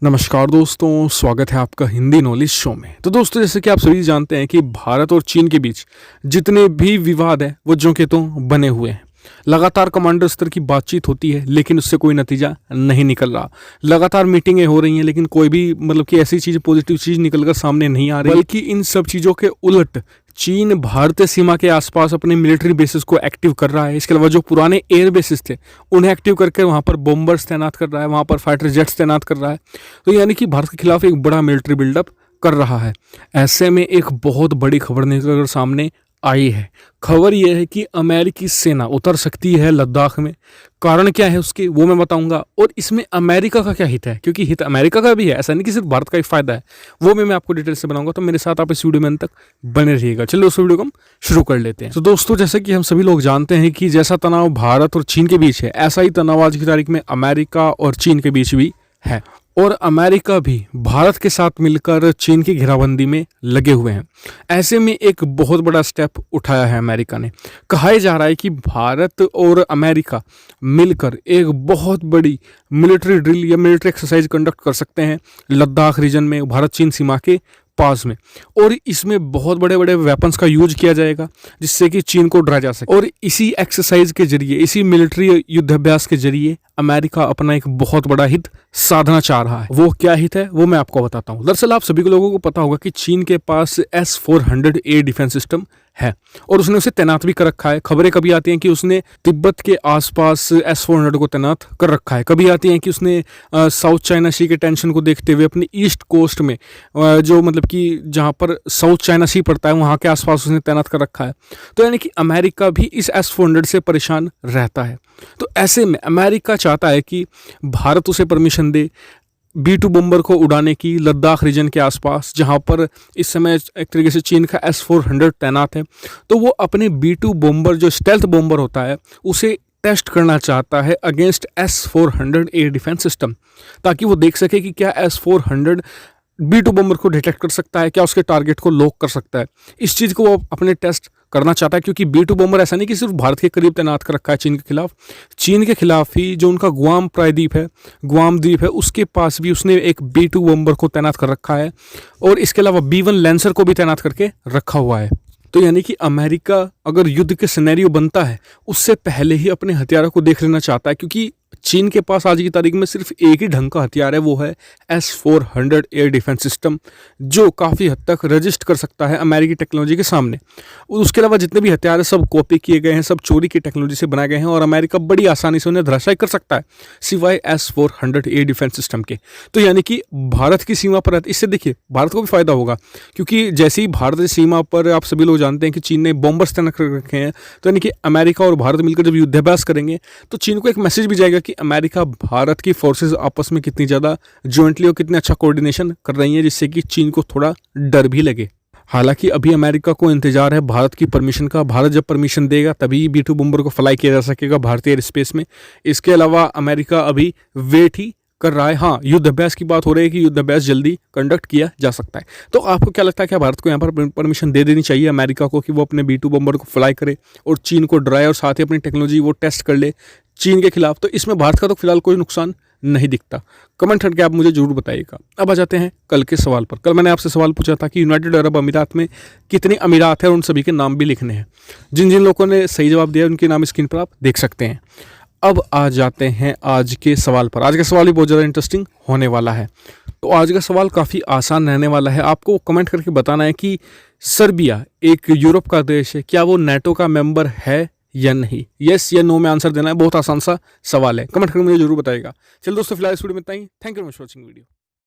नमस्कार दोस्तों, स्वागत है आपका हिंदी नॉलेज शो में। तो दोस्तों, जैसे कि आप सभी जानते हैं कि भारत और चीन के बीच जितने भी विवाद हैं वो ज्यों के त्यों बने हुए हैं। लगातार कमांडर स्तर की बातचीत होती है लेकिन उससे कोई नतीजा नहीं निकल रहा। लगातार मीटिंगें हो रही हैं लेकिन कोई भी कि ऐसी चीज़ पॉजिटिव चीज़ निकल कर सामने नहीं आ रही, बल्कि इन सब चीज़ों के उलट चीन भारतीय सीमा के आसपास अपने मिलिट्री बेसिस को एक्टिव कर रहा है। इसके अलावा जो पुराने एयर बेसिस थे उन्हें एक्टिव करके वहाँ पर बॉम्बर्स तैनात कर रहा है, वहाँ पर फाइटर जेट्स तैनात कर रहा है। तो यानी कि भारत के खिलाफ एक बड़ा मिलिट्री बिल्डअप कर रहा है। ऐसे में एक बहुत बड़ी खबर निकल कर सामने आई है। खबर यह है कि अमेरिकी सेना उतर सकती है लद्दाख में। कारण क्या है उसके, वो मैं बताऊंगा। और इसमें अमेरिका का क्या हित है, क्योंकि हित अमेरिका का भी है, ऐसा नहीं कि सिर्फ भारत का ही फायदा है। वो मैं आपको डिटेल से बनाऊंगा, तो मेरे साथ आप इस वीडियो में अंत तक बने रहिएगा। चलो उस वीडियो को हम शुरू कर लेते हैं। तो दोस्तों, जैसे कि हम सभी लोग जानते हैं कि जैसा तनाव भारत और चीन के बीच है, ऐसा ही तनाव आज की तारीख में अमेरिका और चीन के बीच भी है। और अमेरिका भी भारत के साथ मिलकर चीन की घेराबंदी में लगे हुए हैं। ऐसे में एक बहुत बड़ा स्टेप उठाया है अमेरिका ने। कहा जा रहा है कि भारत और अमेरिका मिलकर एक बहुत बड़ी मिलिट्री ड्रिल या मिलिट्री एक्सरसाइज कंडक्ट कर सकते हैं लद्दाख रीजन में, भारत चीन सीमा के पास में। और इसमें बहुत बड़े बड़े वेपन्स का यूज किया जाएगा जिससे कि चीन को डरा जा सके। और इसी एक्सरसाइज के जरिए, इसी मिलिट्री युद्धाभ्यास के जरिए अमेरिका अपना एक बहुत बड़ा हित साधना चाह रहा है। वो क्या हित है वो मैं आपको बताता हूँ। दरअसल आप सभी लोगों को पता होगा कि चीन के पास S-400 एयर डिफेंस सिस्टम है और उसने उसे तैनात भी कर रखा है। खबरें कभी आती हैं कि उसने तिब्बत के आसपास S-400 को तैनात कर रखा है। कभी आती हैं कि उसने साउथ चाइना सी के टेंशन को देखते हुए अपनी ईस्ट कोस्ट में जो कि जहाँ पर साउथ चाइना सी पड़ता है वहाँ के आसपास उसने तैनात कर रखा है। तो यानी कि अमेरिका भी इस S-400 से परेशान रहता है। तो ऐसे में अमेरिका चाहता है कि भारत उसे परमिशन दे B-2 बॉम्बर को उड़ाने की लद्दाख रीजन के आसपास, जहां पर इस समय एक तरीके से चीन का S-400 तैनात है। तो वो अपने B-2 बॉम्बर जो स्टेल्थ बॉम्बर होता है उसे टेस्ट करना चाहता है against S-400 air defence system, ताकि वो देख सके कि क्या S-400 B-2 बॉम्बर को डिटेक्ट कर सकता है, क्या उसके टारगेट को लॉक कर सकता है। इस चीज़ को वो अपने टेस्ट करना चाहता है, क्योंकि B-2 बॉम्बर ऐसा नहीं कि सिर्फ भारत के करीब तैनात कर रखा है चीन के खिलाफ। चीन के खिलाफ ही जो उनका गुआम प्रायद्वीप है, गुआम द्वीप है, उसके पास भी उसने एक B-2 बॉम्बर को तैनात कर रखा है। और इसके अलावा B-1 लैंसर को भी तैनात करके रखा हुआ है। तो यानी कि अमेरिका अगर युद्ध के सिनेरियो बनता है उससे पहले ही अपने हथियारों को देख लेना चाहता है, क्योंकि चीन के पास आज की तारीख में सिर्फ एक ही ढंग का हथियार है, वो है S-400 एयर डिफेंस सिस्टम, जो काफ़ी हद तक रजिस्ट कर सकता है अमेरिकी टेक्नोलॉजी के सामने। उसके अलावा जितने भी हथियार है सब कॉपी किए गए हैं, सब चोरी की टेक्नोलॉजी से बनाए गए हैं और अमेरिका बड़ी आसानी से उन्हें धराशायी कर सकता है सिवाय S-400 एयर डिफेंस सिस्टम के। तो यानी कि भारत की सीमा पर इससे देखिए भारत को भी फायदा होगा, क्योंकि जैसे ही भारतीय सीमा पर आप सभी लोग जानते हैं कि चीन ने बॉम्बर्स तैनात कर रखे हैं, तो यानी कि अमेरिका और भारत मिलकर जब युद्धाभ्यास करेंगे तो चीन को एक मैसेज भी जाएगा कि अमेरिका भारत की फोर्सेस आपस में कितनी ज़्यादा जॉइंटली और कितने अच्छा कोऑर्डिनेशन कर रही हैं, जिससे कि चीन को थोड़ा डर भी लगे। हालांकि अभी अमेरिका को इंतजार है भारत की परमिशन का। भारत जब परमिशन देगा तभी B-2 बॉम्बर को फ्लाई किया जा सकेगा भारतीय एयर स्पेस में। इसके अलावा अमेरिका अभी वेट ही कर रहा है। हाँ, युद्धाभ्यास की बात हो रही है कि युद्धाभ्यास जल्दी कंडक्ट किया जा सकता है। तो आपको क्या लगता है कि भारत को यहाँ पर परमिशन दे देनी चाहिए अमेरिका को कि वो अपने B-2 बॉम्बर को फ्लाई करे और चीन को डराए और साथ ही अपनी टेक्नोलॉजी वो टेस्ट कर ले चीन के खिलाफ? तो इसमें भारत का तो फिलहाल कोई नुकसान नहीं दिखता। कमेंट करके आप मुझे जरूर बताइएगा। अब आ जाते हैं कल के सवाल पर। कल मैंने आपसे सवाल पूछा था कि यूनाइटेड अरब अमीरात में कितने अमीरात हैं और उन सभी के नाम भी लिखने हैं। जिन जिन लोगों ने सही जवाब दिया उनके नाम स्क्रीन पर आप देख सकते हैं। अब आ जाते हैं आज के सवाल पर। आज का सवाल भी बहुत ज़्यादा इंटरेस्टिंग होने वाला है। तो आज का सवाल काफ़ी आसान रहने वाला है। आपको कमेंट करके बताना है कि सर्बिया एक यूरोप का देश है, क्या वो NATO का मेंबर है या नहीं? यस या नो में आंसर देना है। बहुत आसान सा सवाल है। कमेंट करके मुझे जरूर बताइएगा। चलो दोस्तों, फिलहाल इस वीडियो में इतना ही। Thank you very much for watching video.